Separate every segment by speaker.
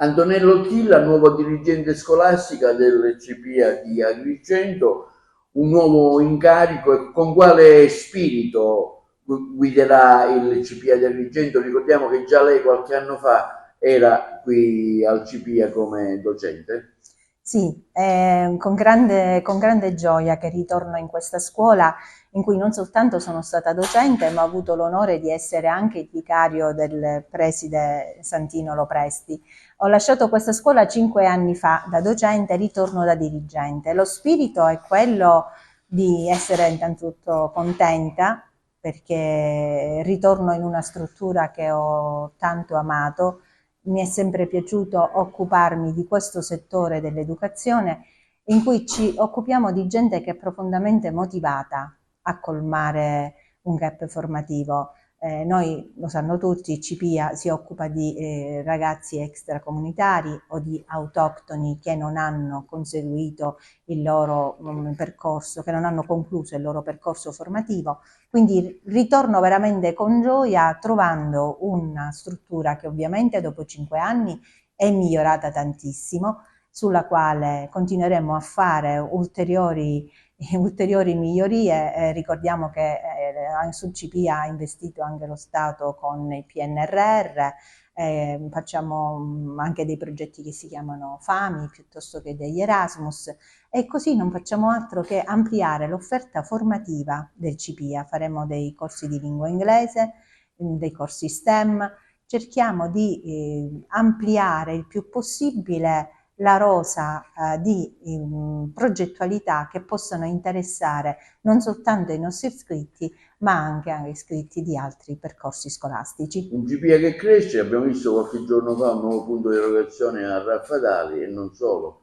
Speaker 1: Antonello Chilla, nuovo dirigente scolastica del CPA di Agrigento, un nuovo incarico, e con quale spirito guiderà il CPA di Agrigento? Ricordiamo che già lei qualche anno fa era qui al CPA come docente.
Speaker 2: Sì, è con grande gioia che ritorno in questa scuola in cui non soltanto sono stata docente, ma ho avuto l'onore di essere anche il vicario del preside Santino Lopresti. Ho lasciato questa scuola 5 anni fa da docente, ritorno da dirigente. Lo spirito è quello di essere innanzitutto contenta perché ritorno in una struttura che ho tanto amato. Mi è sempre piaciuto occuparmi di questo settore dell'educazione in cui ci occupiamo di gente che è profondamente motivata a colmare un gap formativo. Noi, lo sanno tutti, CPIA si occupa di ragazzi extracomunitari o di autoctoni che non hanno conseguito il loro percorso, che non hanno concluso il loro percorso formativo. Quindi ritorno veramente con gioia trovando una struttura che ovviamente dopo 5 anni è migliorata tantissimo, sulla quale continueremo a fare ulteriori migliorie. Ricordiamo che sul CPI ha investito anche lo Stato con il PNRR, facciamo anche dei progetti che si chiamano FAMI piuttosto che degli Erasmus, e così non facciamo altro che ampliare l'offerta formativa del CPIA. Faremo dei corsi di lingua inglese, dei corsi STEM, cerchiamo di ampliare il più possibile la rosa di progettualità che possano interessare non soltanto i nostri iscritti, ma anche agli iscritti di altri percorsi scolastici.
Speaker 1: Un CPA che cresce, abbiamo visto qualche giorno fa un nuovo punto di erogazione a Raffadali e non solo.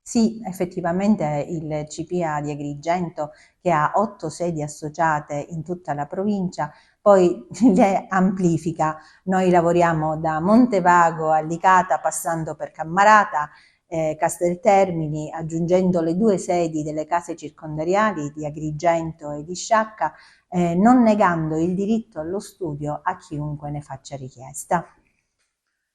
Speaker 2: Sì, effettivamente il CPA di Agrigento, che ha 8 sedi associate in tutta la provincia, poi le amplifica. Noi lavoriamo da Montevago a Licata, passando per Cammarata, Casteltermini, aggiungendo le 2 sedi delle case circondariali di Agrigento e di Sciacca, non negando il diritto allo studio a chiunque ne faccia richiesta.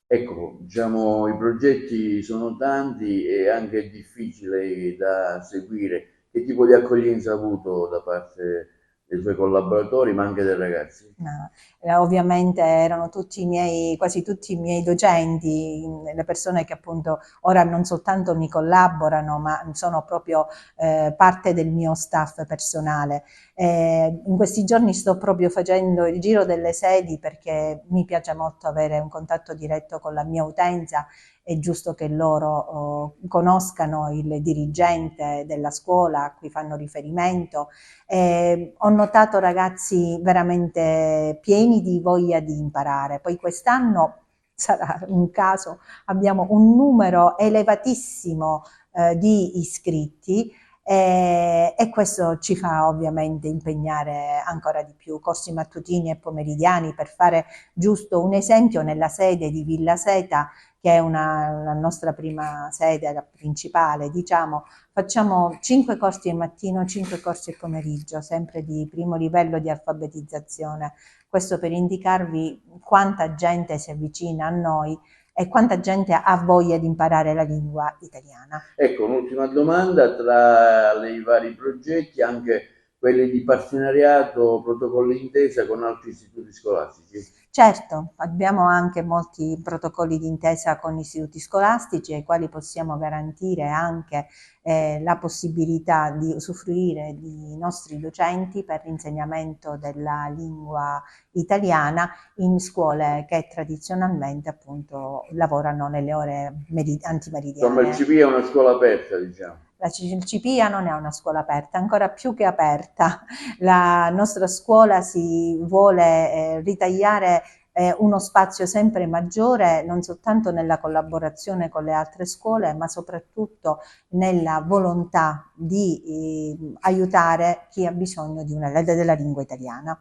Speaker 1: Ecco, diciamo, i progetti sono tanti e anche difficile da seguire. Che tipo di accoglienza ha avuto da parte dei suoi collaboratori, ma anche dei ragazzi?
Speaker 2: No, ovviamente erano quasi tutti i miei docenti, le persone che appunto ora non soltanto mi collaborano, ma sono proprio parte del mio staff personale. In questi giorni sto proprio facendo il giro delle sedi perché mi piace molto avere un contatto diretto con la mia utenza. È giusto che loro conoscano il dirigente della scuola a cui fanno riferimento. Ho notato ragazzi veramente pieni di voglia di imparare. Poi quest'anno sarà un caso, abbiamo un numero elevatissimo di iscritti, e questo ci fa ovviamente impegnare ancora di più. Corsi mattutini e pomeridiani, per fare giusto un esempio, nella sede di Villa Seta, che è la nostra prima sede, la principale, diciamo, facciamo 5 corsi al mattino, 5 corsi al pomeriggio, sempre di primo livello di alfabetizzazione. Questo per indicarvi quanta gente si avvicina a noi e quanta gente ha voglia di imparare la lingua italiana.
Speaker 1: Ecco, un'ultima domanda: tra i vari progetti, anche quelli di partenariato, protocolli d'intesa con altri istituti scolastici?
Speaker 2: Certo, abbiamo anche molti protocolli d'intesa con istituti scolastici ai quali possiamo garantire anche la possibilità di usufruire di nostri docenti per l'insegnamento della lingua italiana in scuole che tradizionalmente appunto lavorano nelle ore
Speaker 1: Insomma, il
Speaker 2: antimeridiane.
Speaker 1: CP è una scuola aperta, diciamo.
Speaker 2: Il CPIA non è una scuola aperta, ancora più che aperta. La nostra scuola si vuole ritagliare uno spazio sempre maggiore, non soltanto nella collaborazione con le altre scuole, ma soprattutto nella volontà di aiutare chi ha bisogno della lingua italiana.